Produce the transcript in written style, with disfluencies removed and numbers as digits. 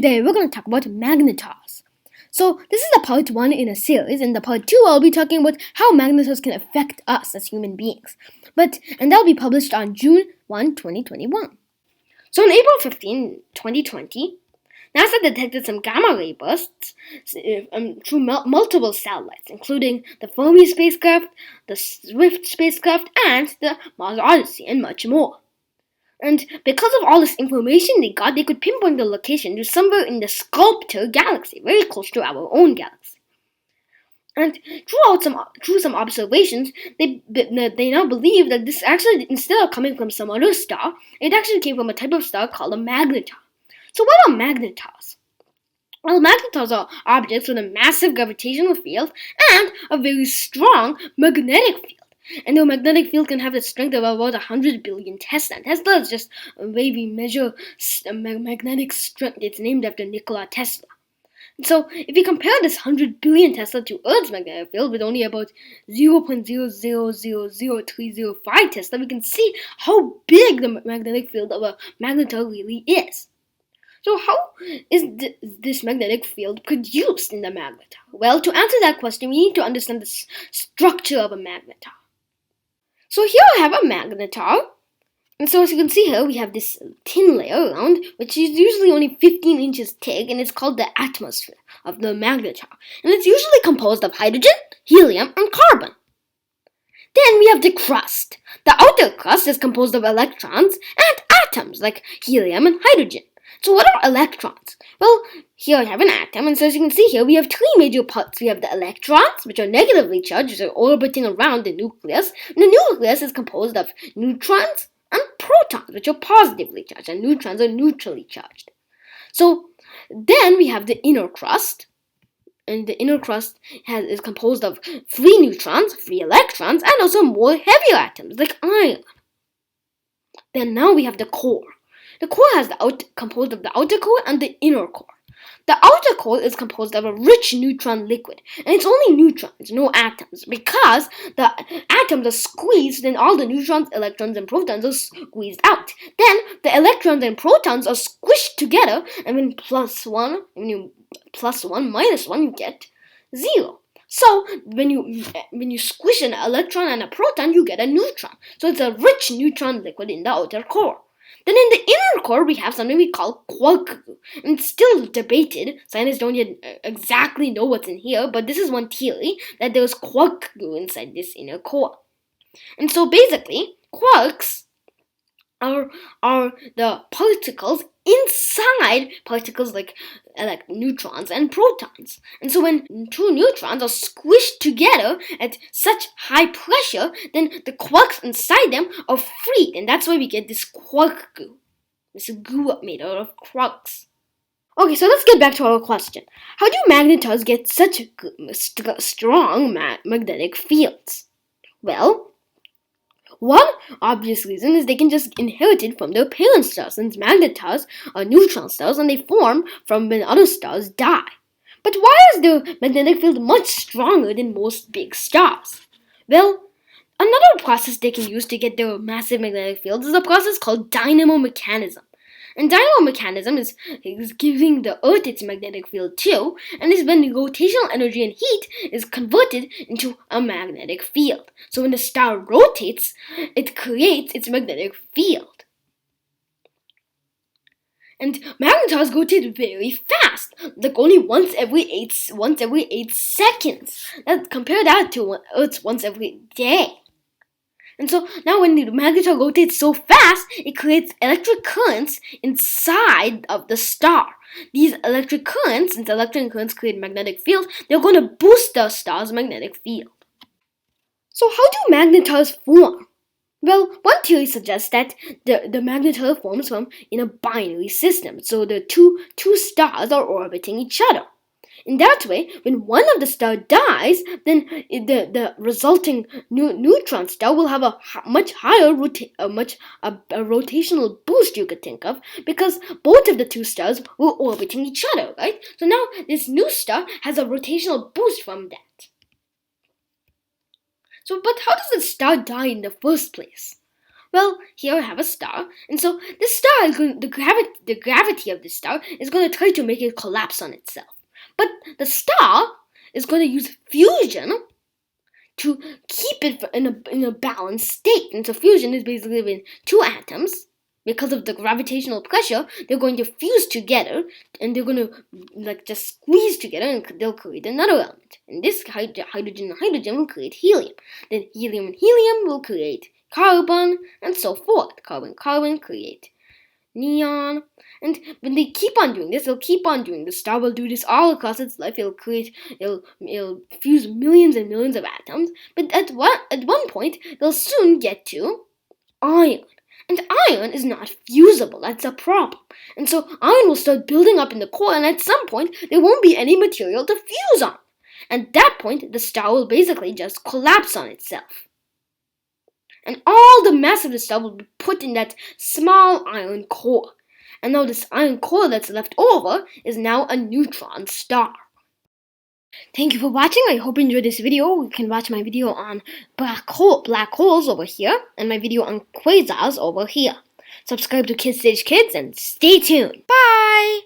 today we're going to talk about magnetars. So this is the part 1 in a series. In the part 2, I'll be talking about how magnetars can affect us as human beings. And that'll be published on June 1, 2021. So on April 15, 2020, NASA detected some gamma ray bursts through multiple satellites, including the Fermi spacecraft, the Swift spacecraft, and the Mars Odyssey, and much more. And because of all this information they got, they could pinpoint the location to somewhere in the Sculptor galaxy, very close to our own galaxy. And through some observations, they now believe that this actually, instead of coming from some other star, it actually came from a type of star called a magnetar. So what are magnetars? Well, magnetars are objects with a massive gravitational field and a very strong magnetic field. And the magnetic field can have the strength of about 100 billion Tesla. Tesla is just a way we measure magnetic strength. It's named after Nikola Tesla. So if we compare this 100 billion Tesla to Earth's magnetic field with only about 0.0000305 Tesla, we can see how big the magnetic field of a magnetar really is. So how is this magnetic field produced in the magnetar? Well, to answer that question, we need to understand the structure of a magnetar. So here I have a magnetar, and so as you can see here, we have this thin layer around, which is usually only 15 inches thick, and it's called the atmosphere of the magnetar. And it's usually composed of hydrogen, helium, and carbon. Then we have the crust. The outer crust is composed of electrons and atoms like helium and hydrogen. So what are electrons? Well, here I have an atom, and so as you can see here, we have three major parts. We have the electrons, which are negatively charged, which are orbiting around the nucleus. And the nucleus is composed of neutrons and protons, which are positively charged, and neutrons are neutrally charged. So then we have the inner crust, and the inner crust is composed of free neutrons, free electrons, and also more heavier atoms like iron. Then now we have the core. The core is composed of the outer core and the inner core. The outer core is composed of a rich neutron liquid, and it's only neutrons, no atoms, because the atoms are squeezed and all the neutrons, electrons, and protons are squeezed out. Then the electrons and protons are squished together, and when you plus 1 minus 1, you get 0. So when you squish an electron and a proton, you get a neutron. So it's a rich neutron liquid in the outer core. Then in the inner core, we have something we call quark goo. And it's still debated. Scientists don't yet exactly know what's in here, but this is one theory, that there's quark goo inside this inner core. And so basically, quarks are the particles inside particles like neutrons and protons. And so when two neutrons are squished together at such high pressure, then the quarks inside them are freed, and that's why we get this quark goo. This goo made out of quarks. Okay, so let's get back to our question. How do magnetars get such strong magnetic fields? Well, one obvious reason is they can just inherit it from their parent stars, since magnetars are neutron stars and they form from when other stars die. But why is their magnetic field much stronger than most big stars? Well, another process they can use to get their massive magnetic fields is a process called dynamo mechanism. And dynamo mechanism is giving the Earth its magnetic field too, and is when the rotational energy and heat is converted into a magnetic field. So when the star rotates, it creates its magnetic field. And magnetars rotate very fast, like only once every 8 seconds. Compare that to Earth's once every day. And so now when the magnetar rotates so fast, it creates electric currents inside of the star. These electric currents, since electric currents create magnetic fields, they're going to boost the star's magnetic field. So how do magnetars form? Well, one theory suggests that the magnetar forms from in a binary system. So the two stars are orbiting each other. In that way, when one of the stars dies, then the resulting neutron star will have a much higher rotational boost, you could think of, because both of the two stars were orbiting each other, right? So now this new star has a rotational boost from that. So, but how does the star die in the first place? Well, here I have a star, and so this star is going. The gravity of this star is going to try to make it collapse on itself. But the star is going to use fusion to keep it in a balanced state. And so fusion is basically when two atoms, because of the gravitational pressure, they're going to fuse together, and they're going to just squeeze together, and they'll create another element. And this hydrogen and hydrogen will create helium. Then helium and helium will create carbon, and so forth. Carbon, carbon create neon. And when they keep on doing this, they'll keep on doing this. The star will do this all across its life. It'll fuse millions and millions of atoms. But at one point, they'll soon get to iron. And iron is not fusible. That's a problem. And so iron will start building up in the core, and at some point, there won't be any material to fuse on. At that point, the star will basically just collapse on itself. And all the mass of the star will be put in that small iron core. And now this iron core that's left over is now a neutron star. Thank you for watching. I hope you enjoyed this video. You can watch my video on black holes over here, and my video on quasars over here. Subscribe to Kids Stage Kids and stay tuned. Bye!